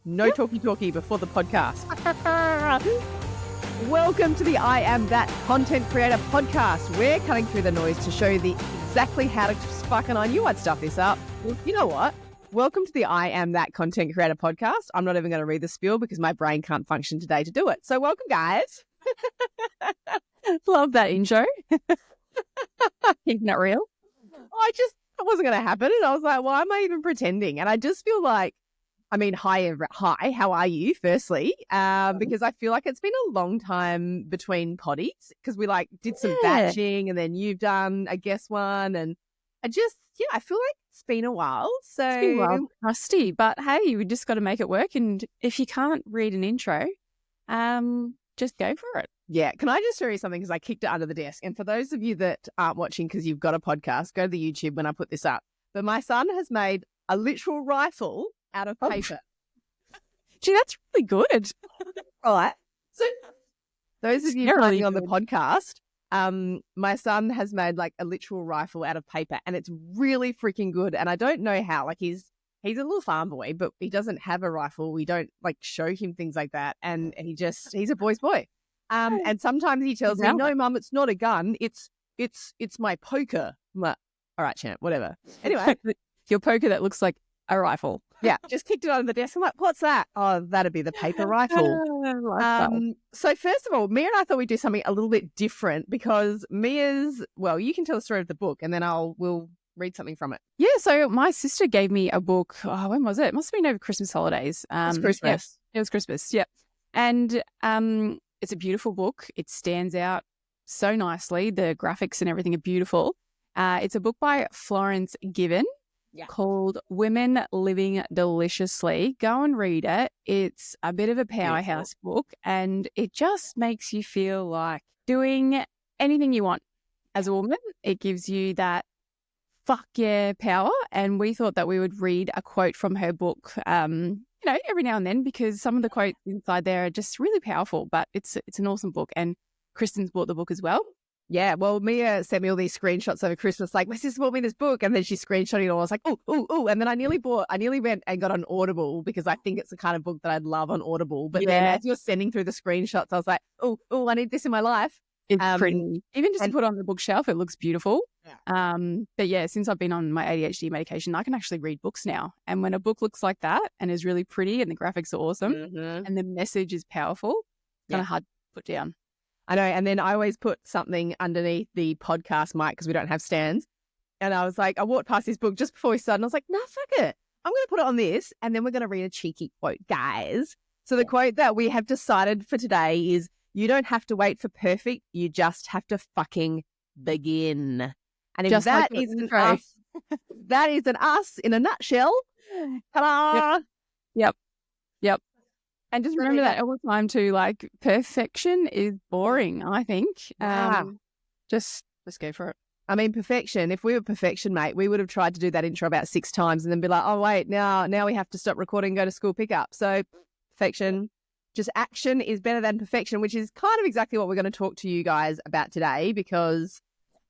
No talkie before the podcast. Welcome to the I Am That Content Creator podcast. We're cutting through the noise to show you exactly how to fucking, I knew I'd stuff this up. You know what? Welcome to the I Am That Content Creator podcast. I'm not even going to read the spiel because my brain can't function today to do it. So welcome, guys. Love that intro. Keeping it real. It wasn't going to happen. And I was like, why am I even pretending? And I just feel like, hi, how are you, firstly? Because I feel like it's been a long time between potties because we did some batching and then you've done a guest one. And I feel like it's been a while. So it's been a while, rusty, but hey, we just got to make it work. And if you can't read an intro, just go for it. Yeah. Can I just show you something? Because I kicked it under the desk. And for those of you that aren't watching because you've got a podcast, go to the YouTube when I put this up. But my son has made a literal rifle out of paper. Gee, that's really good. Right. So those of you playing on the podcast, my son has made a literal rifle out of paper and it's really freaking good. And I don't know how, he's a little farm boy, but he doesn't have a rifle. We don't show him things like that. And he's a boy's boy. And sometimes he tells me, no, Mum, it's not a gun. It's my poker. I'm like, all right, champ, whatever. Anyway. Your poker that looks like a rifle. Yeah, just kicked it under the desk. I'm like, what's that? Oh, that'd be the paper rifle. So first of all, Mia and I thought we'd do something a little bit different because Mia's, you can tell the story of the book and then we'll read something from it. Yeah, so my sister gave me a book. Oh, when was it? It must have been over Christmas holidays. It was Christmas. Yeah, it was Christmas, yeah. And it's a beautiful book. It stands out so nicely. The graphics and everything are beautiful. It's a book by Florence Given. Yeah. Called Women Living Deliciously. Go and read it. It's a bit of a powerhouse book and it just makes you feel like doing anything you want as a woman. It gives you that fuck yeah power. And we thought that we would read a quote from her book, every now and then because some of the quotes inside there are just really powerful, but it's an awesome book. And Kristen's bought the book as well. Yeah, well, Mia sent me all these screenshots over Christmas, my sister bought me this book, and then she screenshotted it all. I was like, oh, and then I nearly went and got on Audible because I think it's the kind of book that I'd love on Audible. But then as you're sending through the screenshots, I was like, oh, I need this in my life. It's pretty. Even just to put on the bookshelf, it looks beautiful. Yeah. But yeah, since I've been on my ADHD medication, I can actually read books now. And when a book looks like that and is really pretty and the graphics are awesome and the message is powerful, kind of hard to put down. I know. And then I always put something underneath the podcast mic because we don't have stands. And I was like, I walked past this book just before we started and I was like, nah, fuck it. I'm going to put it on this and then we're going to read a cheeky quote, guys. So the quote that we have decided for today is, you don't have to wait for perfect. You just have to fucking begin. And if just that isn't us, that isn't us in a nutshell. Ta-da! Yep. And just remember that all the time too, perfection is boring, I think. Just go for it. Perfection. If we were perfection, mate, we would have tried to do that intro about 6 times and then be like, oh, wait, now we have to stop recording and go to school pickup. So perfection, just action is better than perfection, which is kind of exactly what we're going to talk to you guys about today because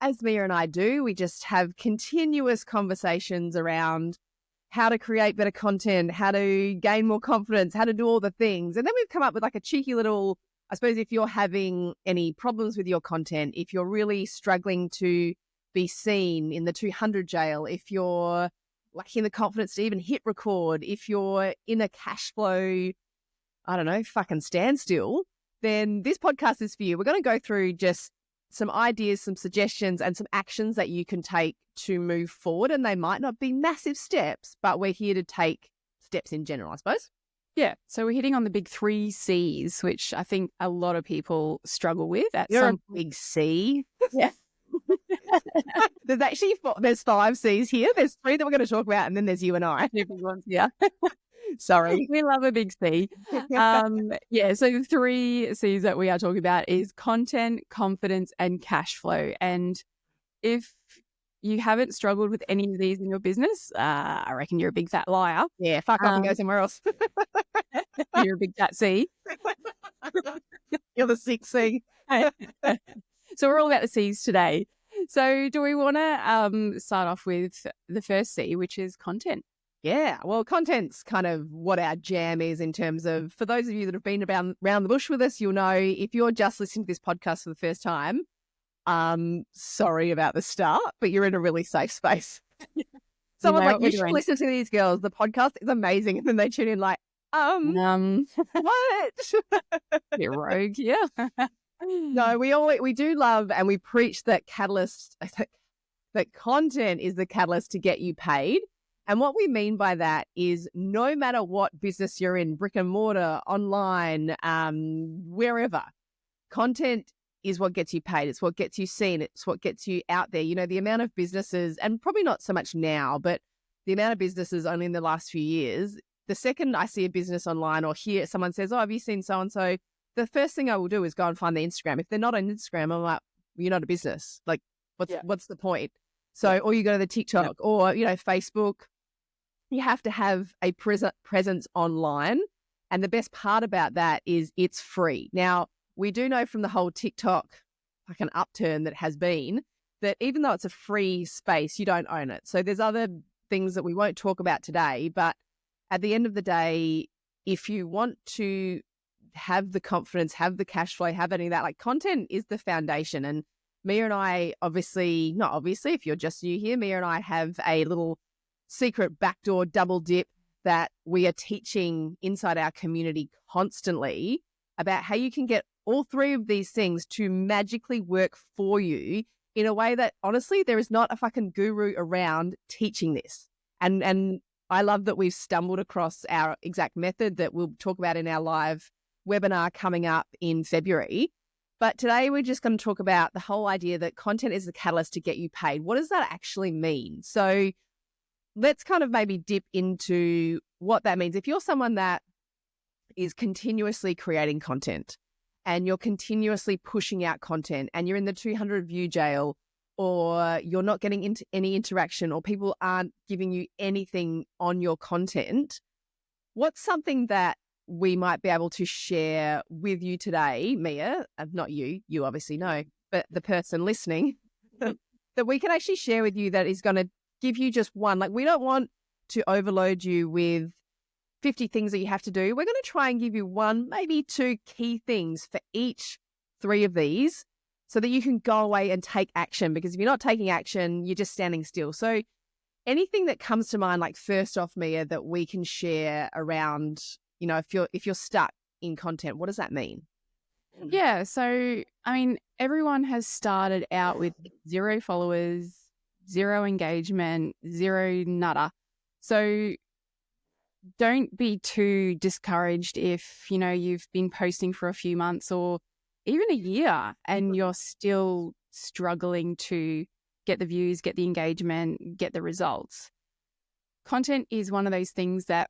as Mia and I do, we just have continuous conversations around how to create better content, how to gain more confidence, how to do all the things. And then we've come up with a cheeky little, I suppose if you're having any problems with your content, if you're really struggling to be seen in the 200 jail, if you're lacking the confidence to even hit record, if you're in a cash flow, I don't know, fucking standstill, then this podcast is for you. We're going to go through just some ideas, some suggestions, and some actions that you can take to move forward. And they might not be massive steps, but we're here to take steps in general, I suppose. Yeah. So we're hitting on the big 3 C's, which I think a lot of people struggle with. You're a big C. Yeah. There's 5 C's here. There's 3 that we're going to talk about, and then there's you and I. Big ones, yeah. Sorry. We love a big C. So the 3 C's that we are talking about is content, confidence, and cash flow. And if you haven't struggled with any of these in your business, I reckon you're a big fat liar. Yeah, fuck off and go somewhere else. You're a big fat C. You're the 6th C. So we're all about the C's today. So do we want to start off with the first C, which is content? Yeah, well, content's kind of what our jam is in terms of, for those of you that have been around the bush with us, you'll know if you're just listening to this podcast for the first time, sorry about the start, but you're in a really safe space. Someone like, you should listen to these girls. The podcast is amazing. And then they tune in like, what? Bit rogue, yeah. No, we do love and we preach that that content is the catalyst to get you paid. And what we mean by that is no matter what business you're in, brick and mortar, online, wherever, content is what gets you paid. It's what gets you seen. It's what gets you out there. You know, the amount of businesses, and probably not so much now, but the amount of businesses only in the last few years, the second I see a business online or hear someone says, oh, have you seen so-and-so? The first thing I will do is go and find the Instagram. If they're not on Instagram, I'm like, well, you're not a business. Like, what's the point? So, or you go to the TikTok or, you know, Facebook. You have to have a presence online. And the best part about that is it's free. Now, we do know from the whole TikTok, like an upturn that has been, that even though it's a free space, you don't own it. So there's other things that we won't talk about today. But at the end of the day, if you want to have the confidence, have the cash flow, have any of that, like content is the foundation. And Mia and I, not obviously, if you're just new here, Mia and I have a little secret backdoor double dip that we are teaching inside our community constantly about how you can get all three of these things to magically work for you in a way that honestly, there is not a fucking guru around teaching this. And I love that we've stumbled across our exact method that we'll talk about in our live webinar coming up in February. But today we're just going to talk about the whole idea that content is the catalyst to get you paid. What does that actually mean? So let's kind of maybe dip into what that means. If you're someone that is continuously creating content and you're continuously pushing out content and you're in the 200 view jail, or you're not getting into any interaction, or people aren't giving you anything on your content, what's something that we might be able to share with you today, Mia, not you obviously know, but the person listening, that we can actually share with you that is going to give you just one. Like, we don't want to overload you with 50 things that you have to do. We're going to try and give you one, maybe two key things for each three of these so that you can go away and take action. Because if you're not taking action, you're just standing still. So anything that comes to mind, like first off, Mia, that we can share around, you know, if you're stuck in content, what does that mean? Yeah. So, I mean, everyone has started out with 0 followers, 0 engagement, 0 nada. So don't be too discouraged if, you know, you've been posting for a few months or even a year and you're still struggling to get the views, get the engagement, get the results. Content is one of those things that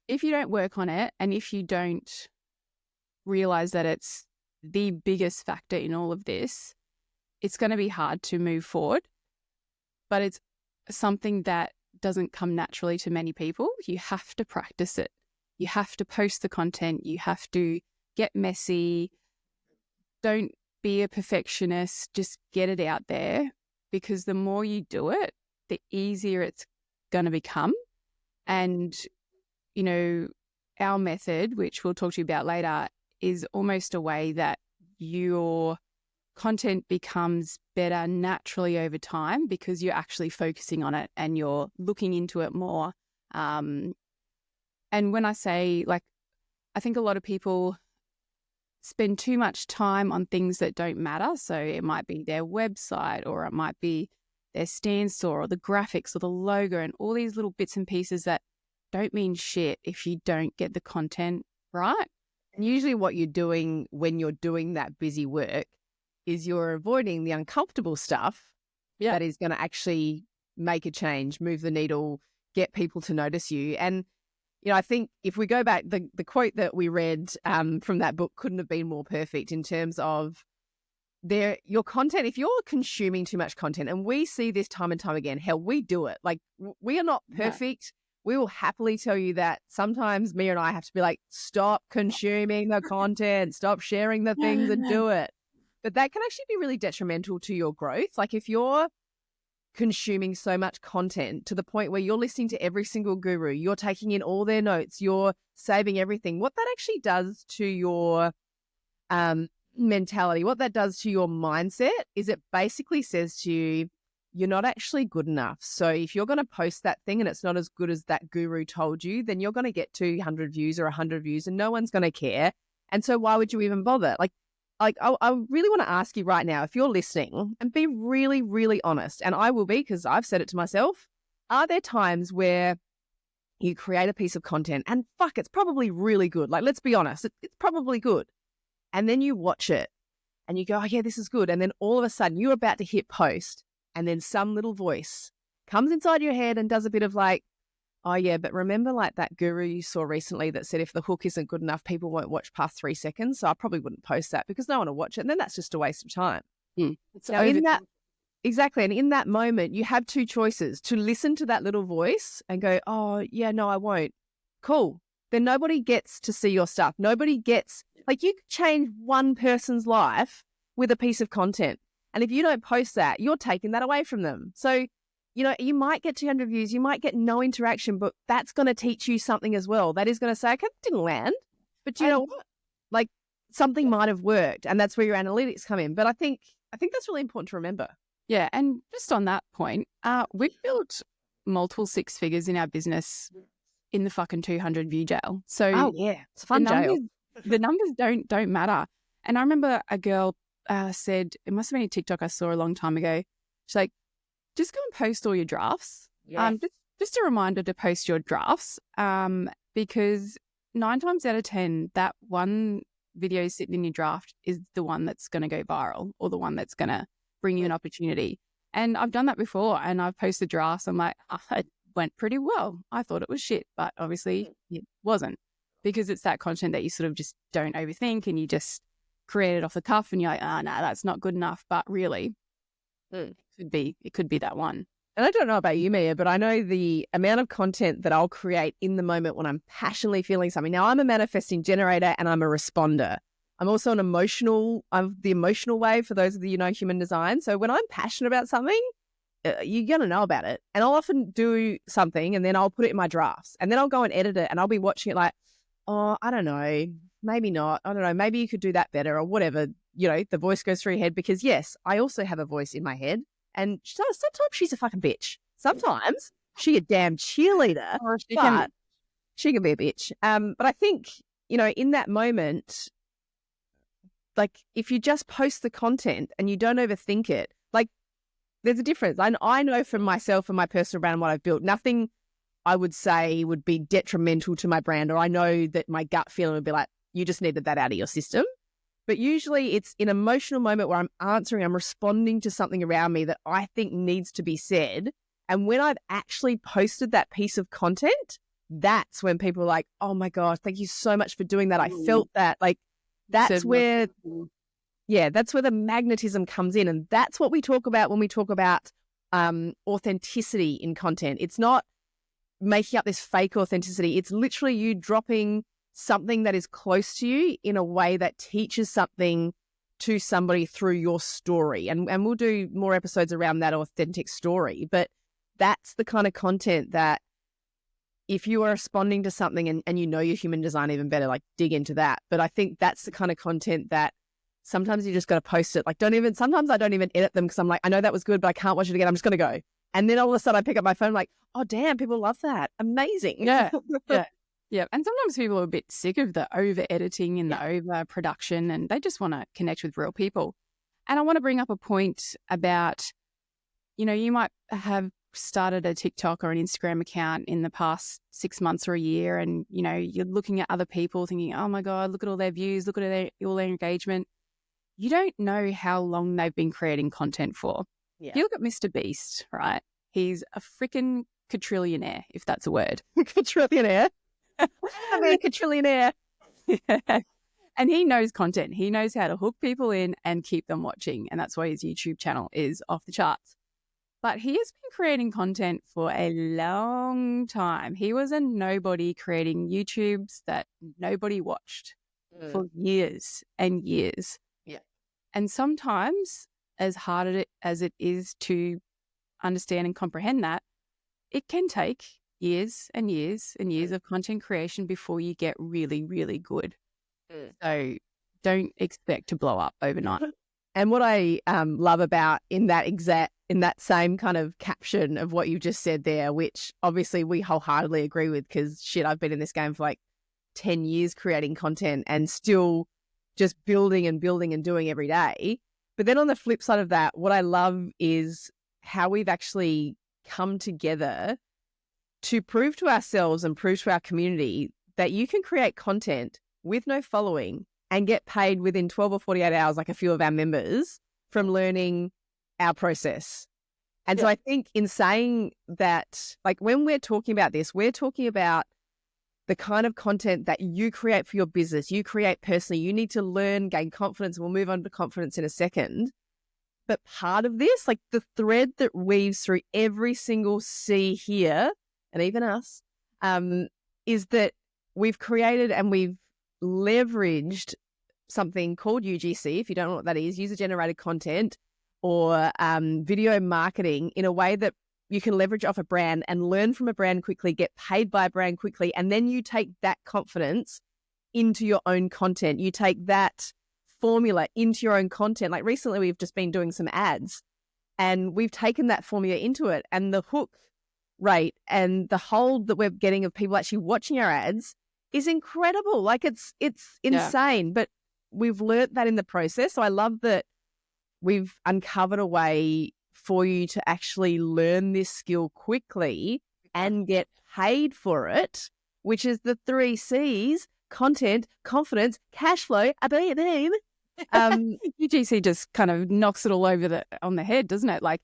if you don't work on it and if you don't realize that it's the biggest factor in all of this, it's going to be hard to move forward. But it's something that doesn't come naturally to many people. You have to practice it. You have to post the content. You have to get messy. Don't be a perfectionist. Just get it out there, because the more you do it, the easier it's going to become. And, you know, our method, which we'll talk to you about later, is almost a way that your content becomes better naturally over time because you're actually focusing on it and you're looking into it more. And when I say, like, I think a lot of people spend too much time on things that don't matter. So it might be their website, or it might be their stand store, or the graphics, or the logo, and all these little bits and pieces that don't mean shit if you don't get the content right. And usually what you're doing when you're doing that busy work is you're avoiding the uncomfortable stuff that is going to actually make a change, move the needle, get people to notice you. And, you know, I think if we go back, the quote that we read from that book couldn't have been more perfect in terms of your content. If you're consuming too much content, and we see this time and time again, hell, we do it. Like, we are not perfect. We will happily tell you that sometimes Mia and I have to be like, stop consuming the content, stop sharing the things and do it. But that can actually be really detrimental to your growth. Like, if you're consuming so much content to the point where you're listening to every single guru, you're taking in all their notes, you're saving everything, what that actually does to your mentality, what that does to your mindset is it basically says to you, you're not actually good enough. So if you're going to post that thing and it's not as good as that guru told you, then you're going to get 200 views or 100 views and no one's going to care. And so why would you even bother? Like I really want to ask you right now, if you're listening, and be really, really honest, and I will be because I've said it to myself, are there times where you create a piece of content and fuck, it's probably really good. Like, let's be honest, it's probably good. And then you watch it and you go, oh yeah, this is good. And then all of a sudden you're about to hit post and then some little voice comes inside your head and does a bit of like, oh yeah, but remember like that guru you saw recently that said if the hook isn't good enough, people won't watch past 3 seconds. So I probably wouldn't post that because no one will watch it. And then that's just a waste of time. So exactly. And in that moment, you have two choices: to listen to that little voice and go, oh yeah, no, I won't. Cool. Then nobody gets to see your stuff. Nobody gets, like, you could change one person's life with a piece of content. And if you don't post that, you're taking that away from them. So, you know, you might get 200 views, you might get no interaction, but that's going to teach you something as well. That is going to say, okay, it didn't land, but you know what? Like, something might have worked, and that's where your analytics come in. But I think that's really important to remember. Yeah, and just on that point, we've built multiple 6 figures in our business in the fucking 200 view jail. So oh yeah, it's a fun jail. The numbers don't matter. And I remember a girl said, it must have been a TikTok I saw a long time ago. She's like, just go and post all your drafts. Yeah. Just a reminder to post your drafts, because 9 times out of 10, that one video sitting in your draft is the one that's going to go viral or the one that's going to bring you an opportunity. And I've done that before, and I've posted drafts. I'm like, oh, it went pretty well. I thought it was shit, but obviously it wasn't, because it's that content that you sort of just don't overthink and you just create it off the cuff and you're like, oh, no, that's not good enough. But really, it could be that one. And I don't know about you, Mia, but I know the amount of content that I'll create in the moment when I'm passionately feeling something. Now, I'm a manifesting generator and I'm a responder. I'm also I'm the emotional wave for those of you know human design. So when I'm passionate about something, you're going to know about it. And I'll often do something and then I'll put it in my drafts and then I'll go and edit it and I'll be watching it like, oh, I don't know, maybe not. I don't know, maybe you could do that better or whatever. You know, the voice goes through your head because, yes, I also have a voice in my head. And sometimes she's a fucking bitch. Sometimes she a damn cheerleader, but she can be a bitch. But I think, you know, in that moment, like if you just post the content and you don't overthink it, like there's a difference. I know for myself and my personal brand and what I've built, nothing I would say would be detrimental to my brand, or I know that my gut feeling would be like, you just needed that out of your system. But usually it's an emotional moment where I'm responding to something around me that I think needs to be said. And when I've actually posted that piece of content, that's when people are like, oh my gosh, thank you so much for doing that. I felt that. Like, that's where the magnetism comes in. And that's what we talk about when we talk about authenticity in content. It's not making up this fake authenticity. It's literally you dropping something that is close to you in a way that teaches something to somebody through your story. And we'll do more episodes around that authentic story. But that's the kind of content that if you are responding to something and you know your human design even better, like dig into that. But I think that's the kind of content that sometimes you just got to post it. Like sometimes I don't even edit them because I'm like, I know that was good, but I can't watch it again. I'm just going to go. And then all of a sudden I pick up my phone like, oh, damn, people love that. Amazing. Yeah. Yeah. Yeah. And sometimes people are a bit sick of the over editing and the over production, and they just want to connect with real people. And I want to bring up a point about, you know, you might have started a TikTok or an Instagram account in the past 6 months or a year, and, you know, you're looking at other people thinking, oh my God, look at all their views, look at all their engagement. You don't know how long they've been creating content for. Yeah. If you look at Mr. Beast, right? He's a freaking quadrillionaire, if that's a word. Quadrillionaire? I mean, quadrillionaire. Yeah. And he knows content. He knows how to hook people in and keep them watching. And that's why his YouTube channel is off the charts. But he has been creating content for a long time. He was a nobody creating YouTubes that nobody watched for years and years. Yeah. And sometimes, as hard as it is to understand and comprehend that, it can take years and years and years of content creation before you get really, really good. So don't expect to blow up overnight. And what I love about in that same kind of caption of what you just said there, which obviously we wholeheartedly agree with, because I've been in this game for like 10 years creating content and still just building and building and doing every day. But then on the flip side of that, what I love is how we've actually come together to prove to ourselves and prove to our community that you can create content with no following and get paid within 12 or 48 hours, like a few of our members, from learning our process. And so I think in saying that, like when we're talking about this, we're talking about the kind of content that you create for your business, you create personally. You need to learn, gain confidence. We'll move on to confidence in a second. But part of this, like the thread that weaves through every single C here, and even us, is that we've created and we've leveraged something called UGC, if you don't know what that is, user-generated content, or video marketing, in a way that you can leverage off a brand and learn from a brand quickly, get paid by a brand quickly, and then you take that confidence into your own content. You take that formula into your own content. Like recently, we've just been doing some ads and we've taken that formula into it, and the hook rate and the hold that we're getting of people actually watching our ads is incredible. Like it's insane, but we've learnt that in the process. So I love that we've uncovered a way for you to actually learn this skill quickly and get paid for it, which is the 3 C's: content, confidence, cash flow. UGC just kind of knocks it all over on the head, doesn't it? Like,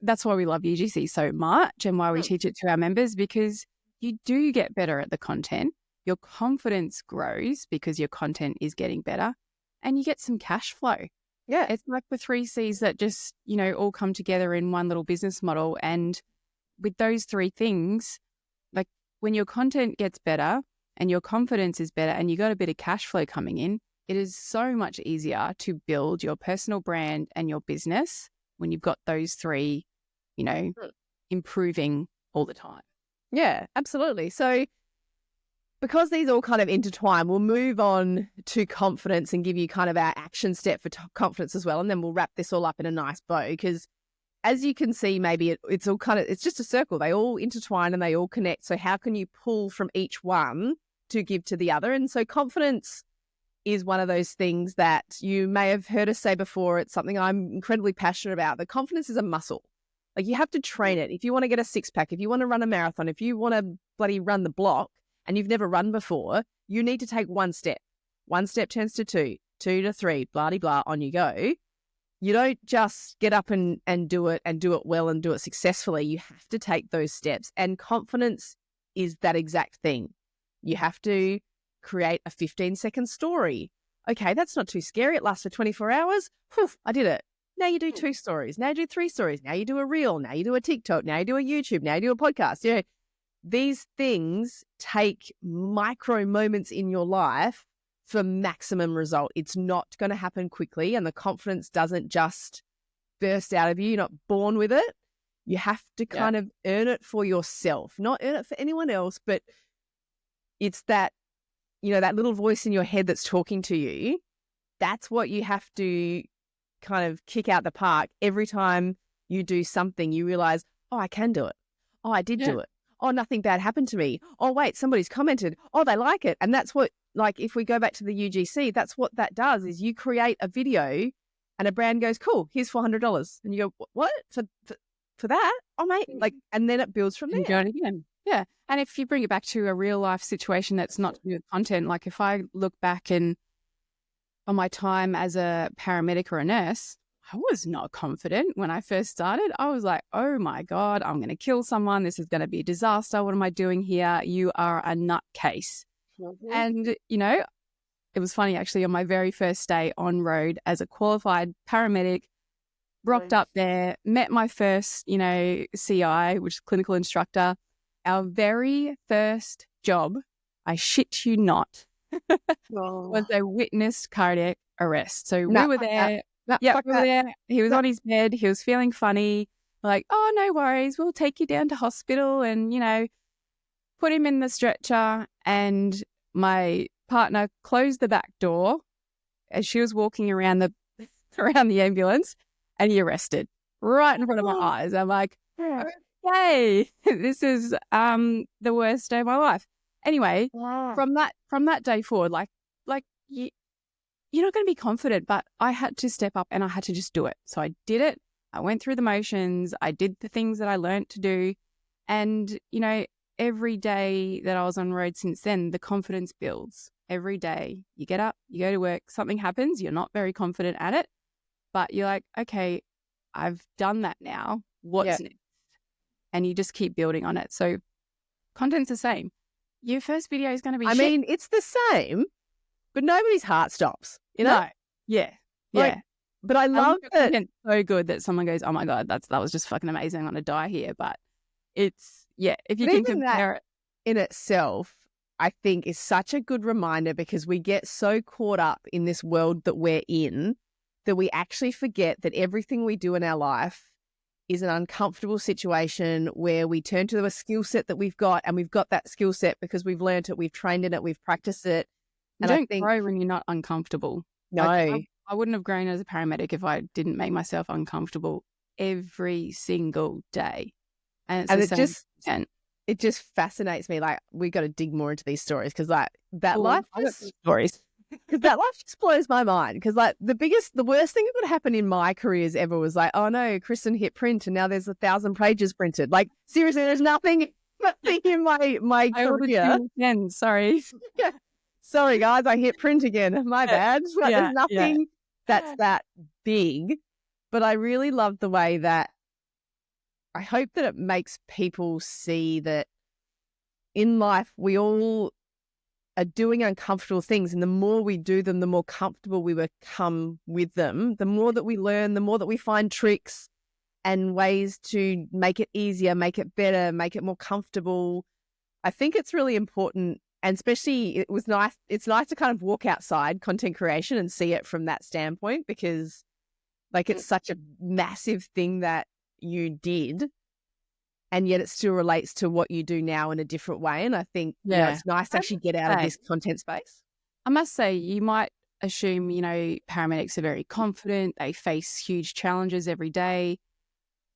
that's why we love UGC so much and why we teach it to our members, because you do get better at the content. Your confidence grows because your content is getting better, and you get some cash flow. Yeah. It's like the 3 C's that just, all come together in one little business model. And with those 3 things, like when your content gets better and your confidence is better and you got a bit of cash flow coming in, it is so much easier to build your personal brand and your business when you've got those 3, improving all the time. Yeah, absolutely. So because these all kind of intertwine, we'll move on to confidence and give you kind of our action step for confidence as well. And then we'll wrap this all up in a nice bow, because as you can see, maybe it's all kind of, it's just a circle. They all intertwine and they all connect. So how can you pull from each one to give to the other? And so confidence is one of those things that you may have heard us say before. It's something I'm incredibly passionate about. The confidence is a muscle. Like you have to train it. If you want to get a 6-pack, if you want to run a marathon, if you want to bloody run the block and you've never run before, you need to take 1 step. 1 step turns to 2, 2 to 3, blah, blah, on you go. You don't just get up and do it well and do it successfully. You have to take those steps. And confidence is that exact thing. You have to create a 15-second story. Okay, that's not too scary. It lasts for 24 hours. Whew, I did it. Now you do 2 stories. Now you do 3 stories. Now you do a reel. Now you do a TikTok. Now you do a YouTube. Now you do a podcast. These things take micro moments in your life for maximum result. It's not going to happen quickly, and the confidence doesn't just burst out of you. You're not born with it. You have to kind of earn it for yourself, not earn it for anyone else, but it's that, that little voice in your head that's talking to you. That's what you have to kind of kick out the park every time you do something. You realize, oh, I can do it. Oh, I did do it. Oh, nothing bad happened to me. Oh, wait, somebody's commented. Oh, they like it. And that's what, like, if we go back to the UGC, that's what that does, is you create a video and a brand goes, cool, here's $400. And you go, what? For that? Oh, mate. Like, and then it builds from there. You go again. Yeah. And if you bring it back to a real life situation that's not to do with content, like if I look back on my time as a paramedic or a nurse, I was not confident when I first started. I was like, oh my God, I'm going to kill someone. This is going to be a disaster. What am I doing here? You are a nutcase. Mm-hmm. And, it was funny actually, on my very first day on road as a qualified paramedic, rocked up there, met my first, CI, which is clinical instructor. Our very first job, I shit you not, was a witnessed cardiac arrest. So we were there. Nah, Yeah, fuck we were that. there. He was on his bed. He was feeling funny. Like, oh, no worries. We'll take you down to hospital and, put him in the stretcher. And my partner closed the back door as she was walking around the ambulance, and he arrested right in front of my eyes. I'm like, okay, this is the worst day of my life. Anyway, from that day forward, like you're not going to be confident, but I had to step up and I had to just do it. So I did it. I went through the motions. I did the things that I learned to do. And, every day that I was on road since then, the confidence builds. Every day you get up, you go to work, something happens, you're not very confident at it, but you're like, okay, I've done that now. What's next? And you just keep building on it. So content's the same. Your first video is going to be I mean, it's the same, but nobody's heart stops, No. Yeah. Like, but I love it. It's so good that someone goes, oh my God, that was just fucking amazing. I'm going to die here. But it's, if you can compare it. In itself, I think is such a good reminder, because we get so caught up in this world that we're in that we actually forget that everything we do in our life is an uncomfortable situation where we turn to a skill set that we've got, and we've got that skill set because we've learned it, we've trained in it, we've practiced it. And you don't grow when you're not uncomfortable. No. I wouldn't have grown as a paramedic if I didn't make myself uncomfortable every single day. And it just fascinates me. Like, we got to dig more into these stories, because like that life just blows my mind. Because like the worst thing that could happen in my careers ever was like, oh no, Kristen hit print and now there's 1,000 pages printed. Like, seriously, there's nothing in my career. Sorry. Sorry guys, I hit print again. My bad. Like, there's nothing that's that big. But I really love the way that I hope that it makes people see that in life we all are doing uncomfortable things, and the more we do them, the more comfortable we become with them. The more that we learn, the more that we find tricks and ways to make it easier, make it better, make it more comfortable. I think it's really important, and especially it's nice to kind of walk outside content creation and see it from that standpoint, because like it's such a massive thing that you did, and yet it still relates to what you do now in a different way. And I think it's nice to actually get out of this content space. I must say, you might assume, paramedics are very confident. They face huge challenges every day.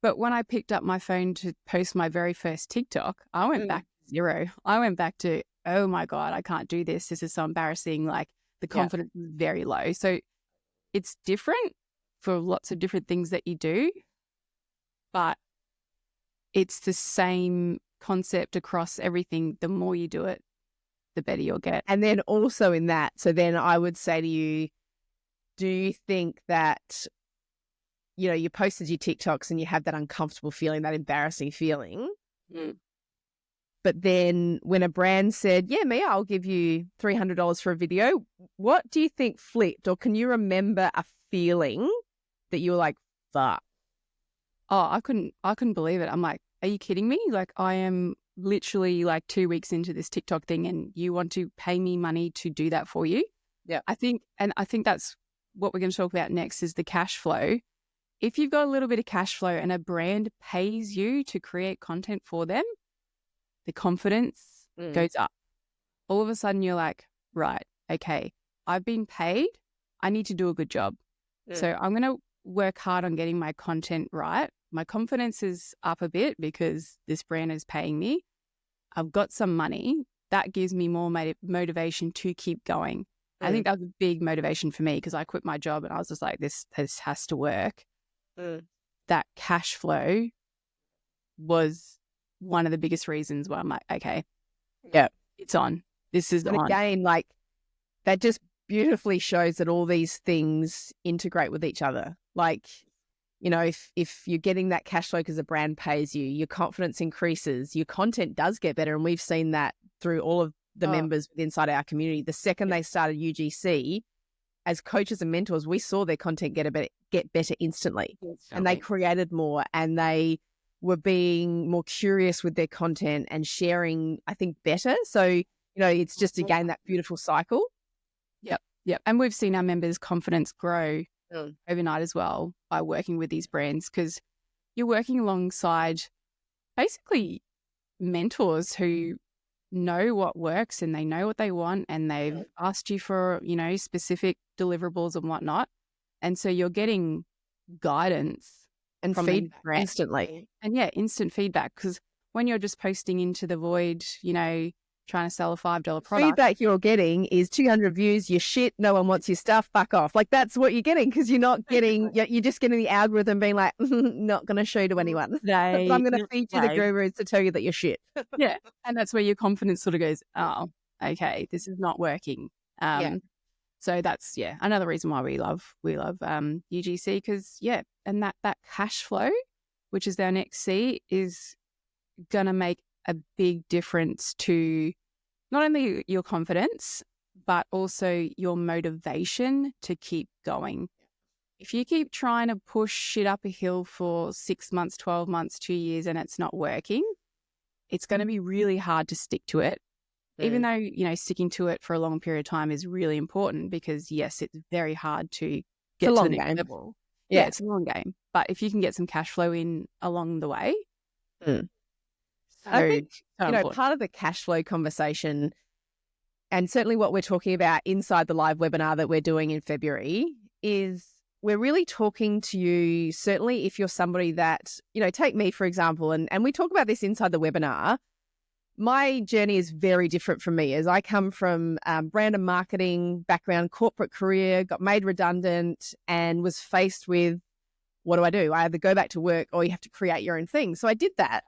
But when I picked up my phone to post my very first TikTok, I went back to zero. I went back to, oh my God, I can't do this. This is so embarrassing. Like, the confidence is very low. So it's different for lots of different things that you do, but it's the same concept across everything. The more you do it, the better you'll get. And then also in that, so then I would say to you, do you think that, you posted your TikToks and you have that uncomfortable feeling, that embarrassing feeling, but then when a brand said, yeah, Mia, I'll give you $300 for a video, what do you think flipped? Or can you remember a feeling that you were like, fuck? Oh, I couldn't believe it. I'm like, are you kidding me? Like, I am literally like 2 weeks into this TikTok thing and you want to pay me money to do that for you? Yeah. I think that's what we're going to talk about next, is the cash flow. If you've got a little bit of cash flow and a brand pays you to create content for them, the confidence goes up. All of a sudden you're like, right, okay, I've been paid. I need to do a good job. So I'm going to work hard on getting my content right. My confidence is up a bit because this brand is paying me. I've got some money. That gives me more motivation to keep going. I think that was a big motivation for me, because I quit my job and I was just like, this has to work. That cash flow was one of the biggest reasons why I'm like, okay, it's on. This is on. Again, like, that just beautifully shows that all these things integrate with each other. Like, if you're getting that cash flow because a brand pays you, your confidence increases, your content does get better. And we've seen that through all of the members inside our community. The second they started UGC, as coaches and mentors, we saw their content get better instantly. And they created more, and they were being more curious with their content and sharing, I think, better. So, it's just, again, that beautiful cycle. Yep. And we've seen our members' confidence grow overnight as well by working with these brands, because you're working alongside basically mentors who know what works and they know what they want, and they've asked you for, specific deliverables and whatnot. And so you're getting guidance and from feedback instantly. And instant feedback, because when you're just posting into the void, trying to sell a $5 product. Feedback you're getting is 200 views, you're shit, no one wants your stuff, fuck off. Like, that's what you're getting, because you're not getting, you're just getting the algorithm being like, not going to show to anyone. I'm going to feed you the gurus to tell you that you're shit. Yeah. And that's where your confidence sort of goes, oh, okay, this is not working. So that's, another reason why we love UGC, because, and that cash flow, which is our next C, is going to make a big difference to not only your confidence, but also your motivation to keep going. If you keep trying to push shit up a hill for 6 months, 12 months, 2 years, and it's not working, it's going to be really hard to stick to it. Even though, sticking to it for a long period of time is really important, because yes, it's very hard to get to the next level. Yeah, it's a long game. But if you can get some cash flow in along the way, I think, part of the cash flow conversation, and certainly what we're talking about inside the live webinar that we're doing in February, is we're really talking to you, certainly if you're somebody that, take me, for example, and we talk about this inside the webinar. My journey is very different from me, as I come from brand and marketing background, corporate career, got made redundant, and was faced with, what do? I either go back to work or you have to create your own thing. So I did that.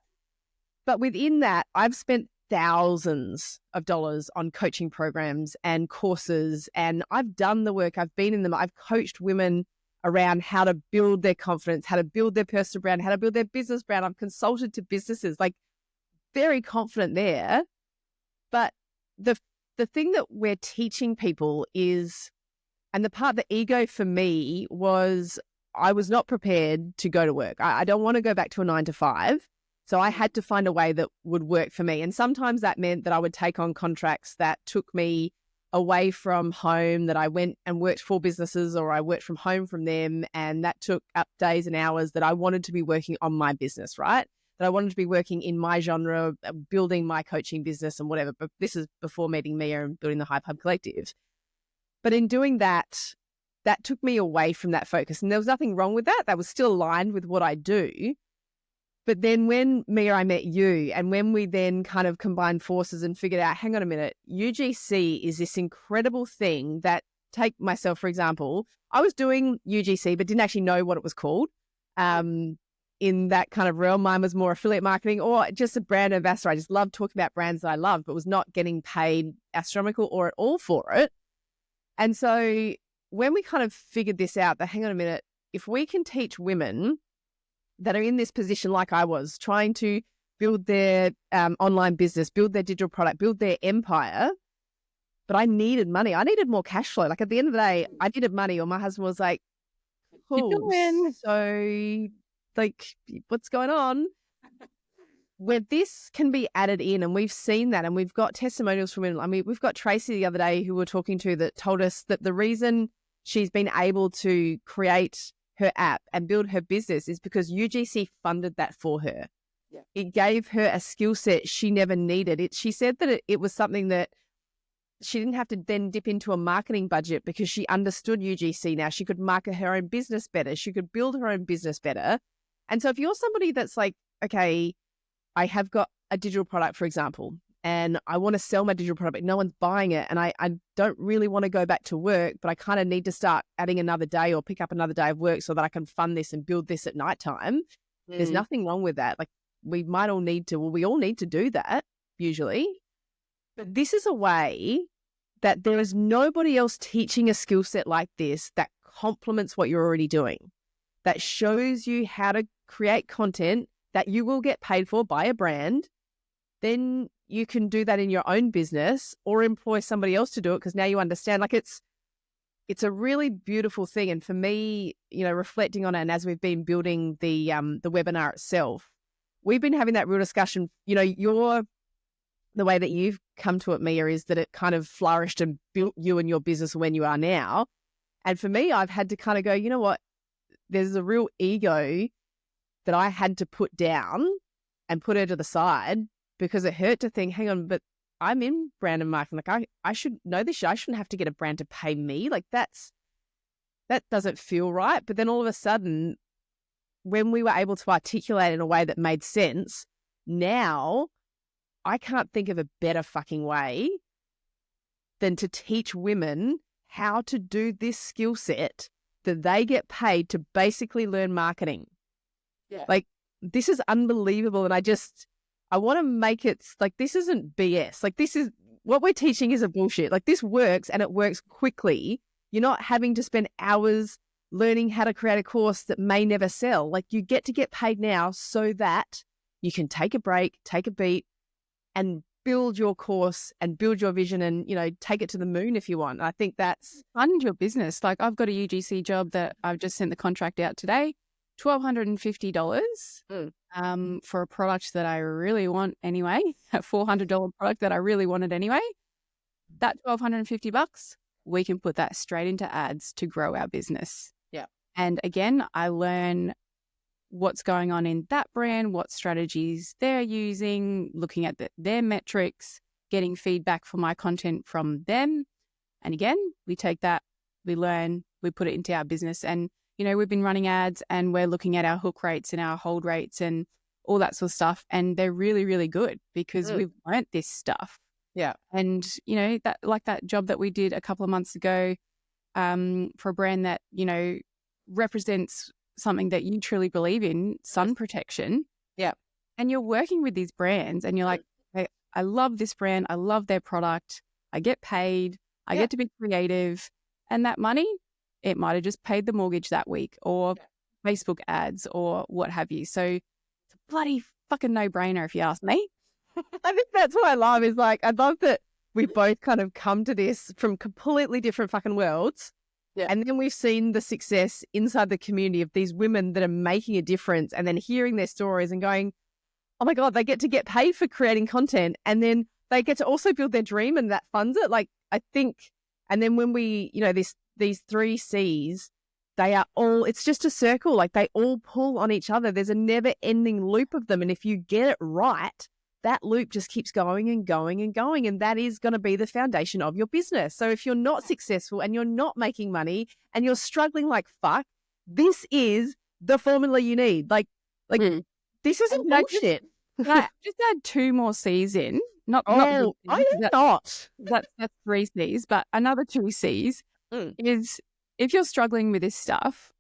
But within that, I've spent thousands of dollars on coaching programs and courses, and I've done the work. I've been in them. I've coached women around how to build their confidence, how to build their personal brand, how to build their business brand. I've consulted to businesses, like, very confident there. But the thing that we're teaching people is, and the part, the ego for me was, I was not prepared to go to work. I don't want to go back to a 9 to 5. So I had to find a way that would work for me. And sometimes that meant that I would take on contracts that took me away from home, that I went and worked for businesses, or I worked from home from them. And that took up days and hours that I wanted to be working on my business, right? That I wanted to be working in my genre, building my coaching business and whatever. But this is before meeting Mia and building the Hype Hub Collective. But in doing that, that took me away from that focus. And there was nothing wrong with that. That was still aligned with what I do. But then when Mia, I met you, and when we then kind of combined forces and figured out, hang on a minute, UGC is this incredible thing that, take myself, for example, I was doing UGC, but didn't actually know what it was called. In that kind of realm, mine was more affiliate marketing or just a brand ambassador. I just loved talking about brands that I loved, but was not getting paid astronomical or at all for it. And so when we kind of figured this out, that hang on a minute, if we can teach women that are in this position like I was, trying to build their online business, build their digital product, build their empire, but I needed money. I needed more cash flow. Like, at the end of the day, I needed money, or my husband was like, cool, so, like, what's going on? Where this can be added in, and we've seen that, and we've got testimonials from women. I mean, we've got Tracy the other day who we're talking to that told us that the reason she's been able to create her app and build her business is because UGC funded that for her. Yeah. It gave her a skill set she never needed. She said that it was something that she didn't have to then dip into a marketing budget, because she understood UGC now. She could market her own business better. She could build her own business better. And so if you're somebody that's like, okay, I have got a digital product, for example, and I want to sell my digital product, but no one's buying it, and I don't really want to go back to work, but I kind of need to start adding another day or pick up another day of work so that I can fund this and build this at nighttime. There's nothing wrong with that. Like, we all need to do that usually. But this is a way that there is nobody else teaching a skill set like this that complements what you're already doing, that shows you how to create content that you will get paid for by a brand. Then you can do that in your own business or employ somebody else to do it, because now you understand. Like, it's a really beautiful thing. And for me, reflecting on it, and as we've been building the webinar itself, we've been having that real discussion. The way that you've come to it, Mia, is that it kind of flourished and built you and your business when you are now. And for me, I've had to kind of go, you know what? There's a real ego that I had to put down and put her to the side because it hurt to think, hang on, but I'm in brand and marketing. Like I should know this. I shouldn't have to get a brand to pay me. Like that doesn't feel right. But then all of a sudden, when we were able to articulate in a way that made sense, now I can't think of a better fucking way than to teach women how to do this skill set that they get paid to basically learn marketing. Yeah. Like, this is unbelievable. And I want to make it like, this isn't BS. Like, this is what we're teaching is a bullshit. Like, this works and it works quickly. You're not having to spend hours learning how to create a course that may never sell. Like, you get to get paid now so that you can take a break, take a beat, and build your course and build your vision and, you know, take it to the moon if you want. I think that's fund your business. Like, I've got a UGC job that I've just sent the contract out today, $1,250 for a product that I really want anyway, a $400 product that I really wanted anyway. That $1,250, we can put that straight into ads to grow our business. Yeah. And again, I learn what's going on in that brand, what strategies they're using, looking at their metrics, getting feedback for my content from them. And again, we take that, we learn, we put it into our business. And, you know, we've been running ads and we're looking at our hook rates and our hold rates and all that sort of stuff. And they're really, really good because we've learned this stuff. Yeah. And, you know, that like that job that we did a couple of months ago for a brand that, you know, represents something that you truly believe in, sun protection. Yeah. And you're working with these brands and you're like, hey, I love this brand. I love their product. I get paid. I get to be creative. And that money, it might have just paid the mortgage that week or Facebook ads or what have you. So it's a bloody fucking no-brainer if you ask me. I think that's what I love is like, I love that we both kind of come to this from completely different fucking worlds. Yeah. And then we've seen the success inside the community of these women that are making a difference and then hearing their stories and going, oh my God, they get to get paid for creating content. And then they get to also build their dream and that funds it. Like, I think, and then when we, you know, these 3 C's, they are all, it's just a circle. Like they all pull on each other. There's a never ending loop of them. And if you get it right, that loop just keeps going and going and going. And that is going to be the foundation of your business. So if you're not successful and you're not making money and you're struggling like fuck, this is the formula you need. Like this isn't bullshit. Just add 2 more C's in. Not I not. That's 3 C's, but another 2 C's is if you're struggling with this stuff,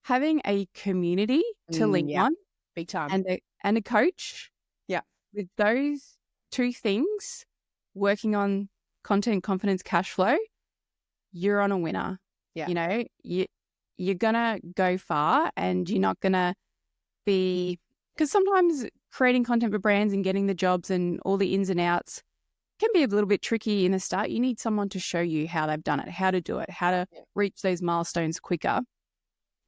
having a community to link on, big time, and a coach. With those 2 things, working on content, confidence, cash flow, you're on a winner. Yeah. You know, you're going to go far and you're not going to be, because sometimes creating content for brands and getting the jobs and all the ins and outs can be a little bit tricky in the start. You need someone to show you how they've done it, how to do it, how to reach those milestones quicker,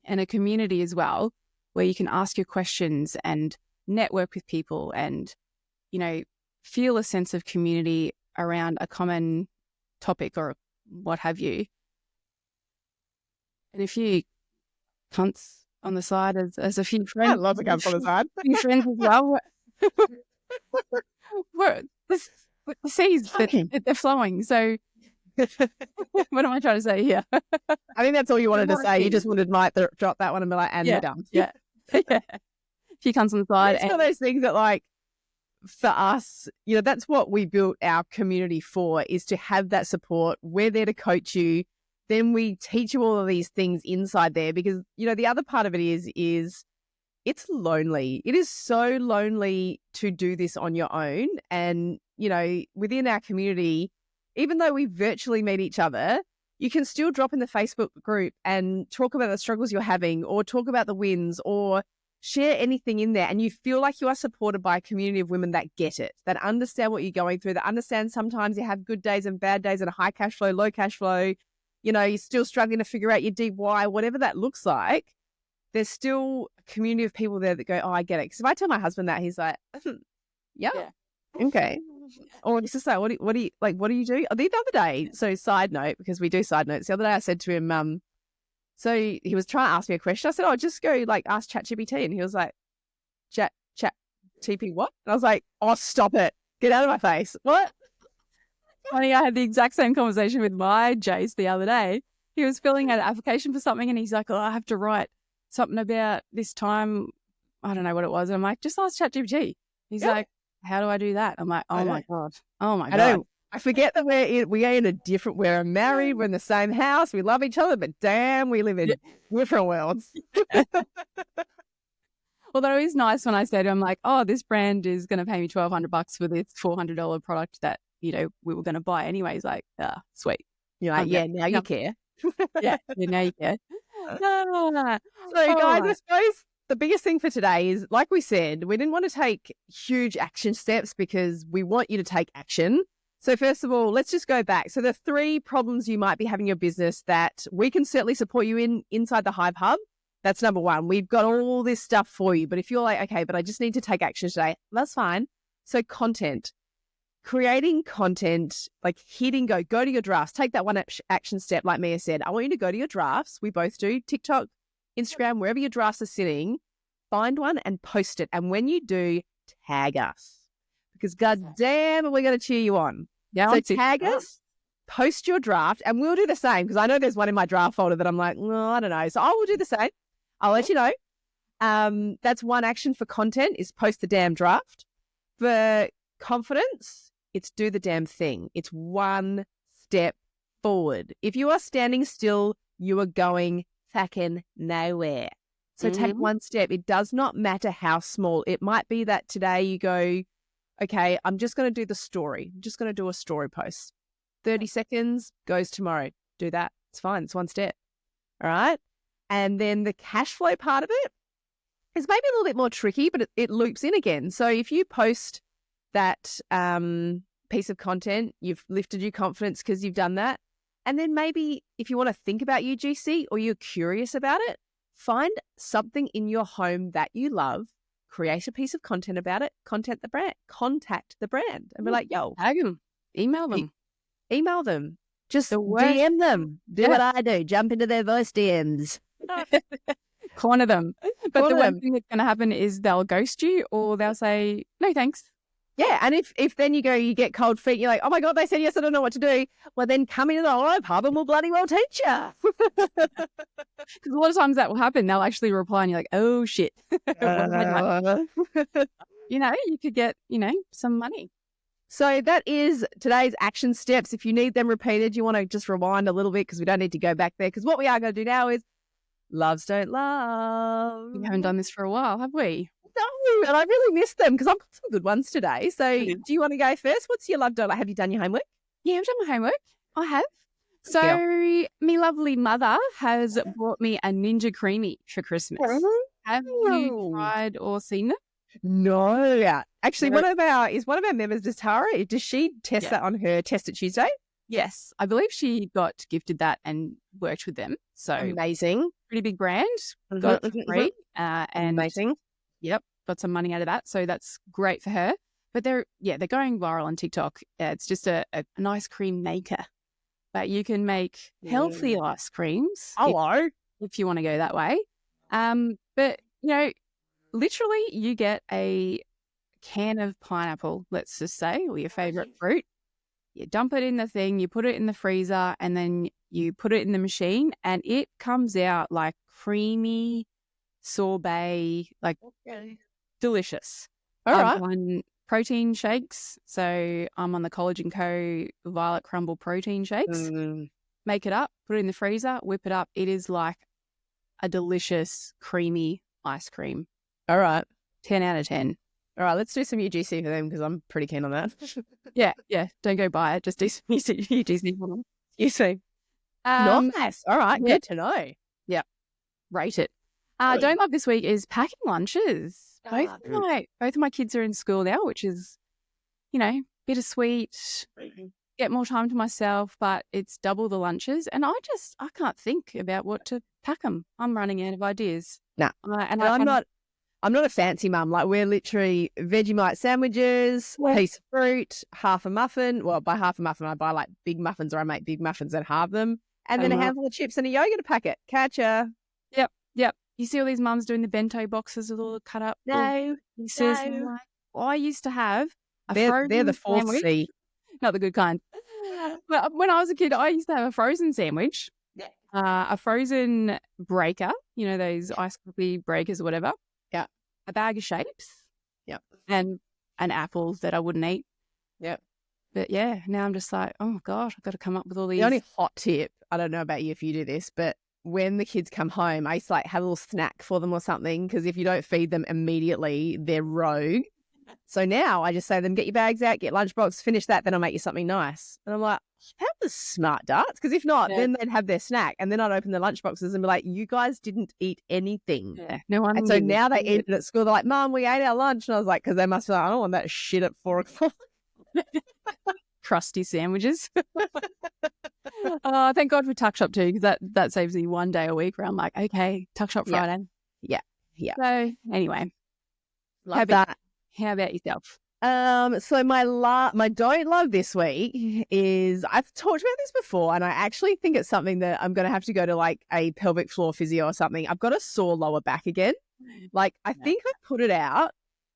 and a community as well where you can ask your questions and network with people and, you know, feel a sense of community around a common topic or what have you. And a few cunts on the side as a few friends. I love the cunts on the side. A few friends as well. The C's, they're flowing. So what am I trying to say here? I think that's all you wanted to say. You just wanted Mike to drop that one and be like, and we're done. Yeah. A few cunts on the side. It's one of those things that, like, for us, you know, that's what we built our community for, is to have that support. We're there to coach you. Then we teach you all of these things inside there because, you know, the other part of it is it's lonely. It is so lonely to do this on your own. And, you know, within our community, even though we virtually meet each other, you can still drop in the Facebook group and talk about the struggles you're having or talk about the wins or share anything in there. And you feel like you are supported by a community of women that get it, that understand what you're going through, that understand sometimes you have good days and bad days and a high cash flow, low cash flow. You know, you're still struggling to figure out your deep why, whatever that looks like. There's still a community of people there that go, oh, I get it. Because if I tell my husband that, he's like, yeah. Okay. Or just to say, what do you do? The other day, so side note, because we do side notes. The other day I said to him, so he was trying to ask me a question. I said, just go ask ChatGPT. And he was like, Chat TP what? And I was like, stop it. Get out of my face. What? Funny, I had the exact same conversation with my Jace the other day. He was filling out an application for something and he's like, I have to write something about this time. I don't know what it was. And I'm like, just ask ChatGPT. He's like, how do I do that? I'm like, oh my God. I know. I forget that we're married, we're in the same house, we love each other, but damn, we live in different worlds. Although it is nice when I say to him, like, this brand is going to pay me $1,200 for this $400 product that, we were going to buy anyway. He's like, sweet. You're like, now you care. Now you care. So guys, I suppose the biggest thing for today is, like we said, we didn't want to take huge action steps because we want you to take action. So first of all, let's just go back. So the 3 problems you might be having in your business that we can certainly support you inside the Hive Hub. That's number 1. We've got all this stuff for you. But if you're like, okay, but I just need to take action today, that's fine. So content. Creating content, like hitting go to your drafts. Take that one action step, like Mia said. I want you to go to your drafts. We both do. TikTok, Instagram, wherever your drafts are sitting, find one and post it. And when you do, tag us. Because goddamn, we're going to cheer you on. Yeah, so tag us, post your draft, and we'll do the same. Because I know there's one in my draft folder that I'm like, I don't know. So I will do the same. I'll let you know. That's one action for content is post the damn draft. For confidence, it's do the damn thing. It's one step forward. If you are standing still, you are going fucking nowhere. So take one step. It does not matter how small. It might be that today you go, okay, I'm just going to do the story. I'm just going to do a story post. 30 seconds goes tomorrow. Do that. It's fine. It's one step. All right. And then the cash flow part of it is maybe a little bit more tricky, but it loops in again. So if you post that piece of content, you've lifted your confidence because you've done that. And then maybe if you want to think about UGC or you're curious about it, find something in your home that you love, create a piece of content about it, contact the brand and be like, yo, tag them, email them, just DM them, do what I do, jump into their voice DMs. Corner them. But the one thing that's going to happen is they'll ghost you or they'll say, no, thanks. Yeah, and if then you get cold feet, you're like, oh my God, they said yes, I don't know what to do. Well, then come into the Hive Hub and we'll bloody well teach you. Because a lot of times that will happen. They'll actually reply and you're like, oh shit. You could get, some money. So that is today's action steps. If you need them repeated, you want to just rewind a little bit because we don't need to go back there. Because what we are going to do now is loves don't love. We haven't done this for a while, have we? No, and I really missed them because I've got some good ones today. So do you want to go first? What's your love don't like? Have you done your homework? Yeah, I've done my homework. I have. So me lovely mother has brought me a Ninja Creamy for Christmas. Have you tried or seen them? No. Actually, one of our members, does Tara, does she test that on her Test It Tuesday? Yes. I believe she got gifted that and worked with them. So amazing. Pretty big brand. Got it free. And amazing. Yep. Got some money out of that. So that's great for her. But they're going viral on TikTok. It's just a an ice cream maker. But you can make healthy ice creams. Hello. If you want to go that way. But, literally you get a can of pineapple, let's just say, or your favorite fruit. You dump it in the thing, you put it in the freezer, and then you put it in the machine, and it comes out like creamy sorbet, like delicious. All right. I've done protein shakes. So I'm on the College & Co. Violet Crumble protein shakes. Make it up, put it in the freezer, whip it up. It is like a delicious, creamy ice cream. All right. 10 out of 10. All right, let's do some UGC for them because I'm pretty keen on that. Yeah. Don't go buy it. Just do some UGC for them. You see. Nice. All right. Good to know. Yeah. Rate it. Don't love this week is packing lunches. Both of my kids are in school now, which is, bittersweet. Get more time to myself, but it's double the lunches. And I can't think about what to pack them. I'm running out of ideas. No. I'm not I'm not a fancy mum. Like, we're literally Vegemite sandwiches, piece of fruit, half a muffin. Well, by half a muffin, I buy like big muffins, or I make big muffins and halve them, and then a handful of chips and a yogurt packet. Catcha. Yep. You see all these mums doing the bento boxes with all the cut up pieces. No. I used to have They're the fourth C. Not the good kind. But when I was a kid, I used to have a frozen sandwich, a frozen breaker, those ice coffee breakers or whatever. Yeah. A bag of shapes. Yep. And an apple that I wouldn't eat. Yep. But yeah, now I'm just like, oh gosh, I've got to come up with all these. The only hot tip, I don't know about you if you do this, but when the kids come home, I used to like have a little snack for them or something, because if you don't feed them immediately, they're rogue. So now I just say to them, get your bags out, get lunchbox, finish that, then I'll make you something nice. And I'm like, that was smart, darts, because if not, then they'd have their snack, and then I'd open the lunchboxes and be like, you guys didn't eat anything. Yeah, no one. And so now they eat it at school. They're like, Mum, we ate our lunch. And I was like, because they must be like, I don't want that shit at 4 o'clock. Crusty sandwiches. Oh, thank God for Tuck Shop too, because that saves me one day a week where I'm like, okay, Tuck Shop Friday. Yeah. So anyway, Love that. How about yourself? So my don't love this week is, I've talked about this before, and I actually think it's something that I'm going to have to go to like a pelvic floor physio or something. I've got a sore lower back again. Like, I think I put it out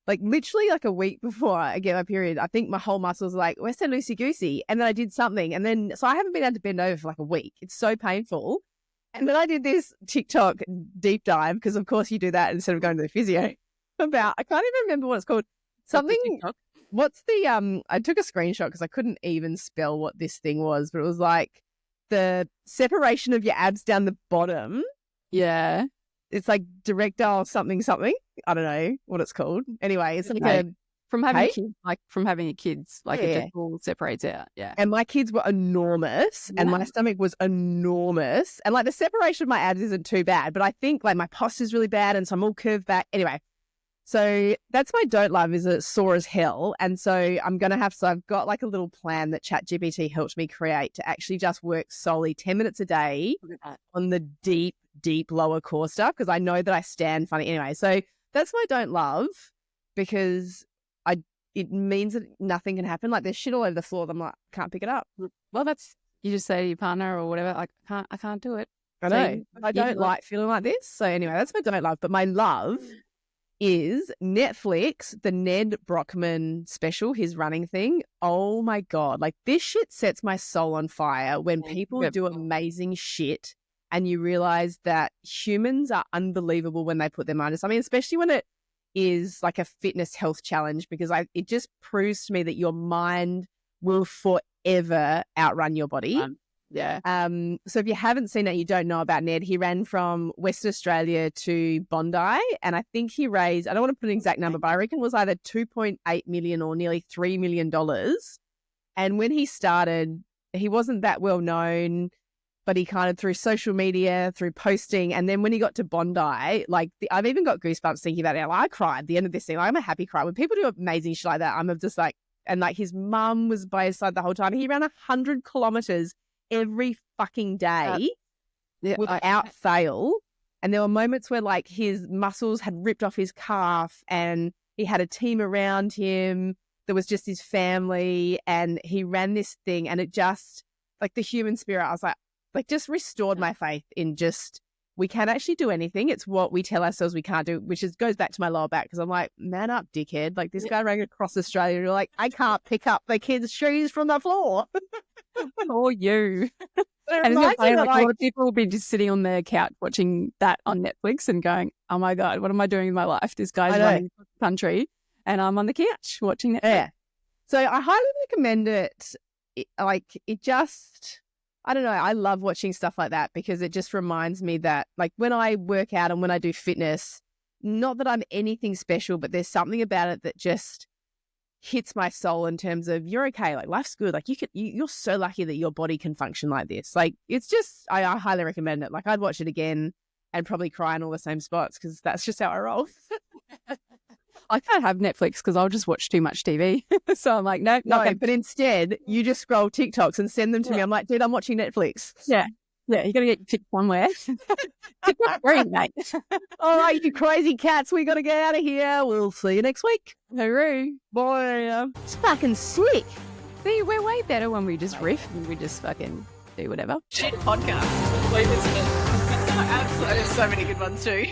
like literally like a week before I get my period. I think my whole muscles like, where's that loosey-goosey? And then I did something, and then so I haven't been able to bend over for like a week. It's so painful. And then I did this TikTok deep dive, because of course you do that instead of going to the physio, about, I can't even remember what it's called. Something, what's the, I took a screenshot because I couldn't even spell what this thing was, but it was like the separation of your abs down the bottom. Yeah. It's like directile something. I don't know what it's called. Anyway, it's like from having kids, it just all separates out. Yeah. And my kids were enormous, and my stomach was enormous, and like the separation of my abs isn't too bad, but I think like my posture's really bad, and so I'm all curved back. Anyway, so that's my don't love, is it's sore as hell. And so I've got like a little plan that ChatGPT helped me create to actually just work solely 10 minutes a day on the deep lower core stuff, because I know that I stand funny anyway. So that's my don't love, because it means that nothing can happen. Like, there's shit all over the floor that I'm like, can't pick it up. Well, you just say to your partner or whatever, like, I can't do it. I know. I don't like feeling like this. So anyway, that's my don't love. But my love is Netflix, the Ned Brockman special, his running thing. Oh my God. Like, this shit sets my soul on fire when people do amazing shit and you realize that humans are unbelievable when they put their mind to something, especially when it is like a fitness health challenge, because it just proves to me that your mind will forever outrun your body. So if you haven't seen it, you don't know about Ned. He ran from Western Australia to Bondi, and I think he raised, I don't want to put an exact number, but I reckon it was either $2.8 million or nearly $3 million. And when he started, he wasn't that well known, but he kind of, through social media, through posting, and then when he got to Bondi, like I've even got goosebumps thinking about it. Like, I cried at the end of this thing. Like, I'm a happy cry. When people do amazing shit like that, I'm just like, and like his mum was by his side the whole time. He ran 100 kilometers every fucking day without fail. And there were moments where like his muscles had ripped off his calf, and he had a team around him. There was just his family, and he ran this thing, and it just, like, the human spirit, I was like just restored my faith in just, we can actually do anything. It's what we tell ourselves we can't do, which goes back to my lower back, because I'm like, man up, dickhead. Like, this guy ran across Australia, and you're like, I can't pick up the kids' shoes from the floor. Or you. And like, a lot of people will be just sitting on their couch watching that on Netflix and going, oh my God, what am I doing in my life? This guy's running across the country and I'm on the couch watching Netflix. Yeah. So I highly recommend it. It just, I don't know, I love watching stuff like that, because it just reminds me that, like, when I work out and when I do fitness, not that I'm anything special, but there's something about it that just hits my soul in terms of, you're okay, like, life's good, like, you're so lucky that your body can function like this. Like, it's just, I highly recommend it. Like, I'd watch it again and probably cry in all the same spots, because that's just how I roll. I can't have Netflix because I'll just watch too much TV. So I'm like, no. But instead you just scroll TikToks and send them to me. I'm like, dude, I'm watching Netflix. Yeah. Yeah, you got to get your fix somewhere. TikTok's free, mate. All right, you crazy cats, we got to get out of here. We'll see you next week. Hooroo. Bye. It's fucking sick. See, we're way better when we just riff and we just fucking do whatever. Shit podcast. Wait, isn't it? Absolutely. There's so many good ones too.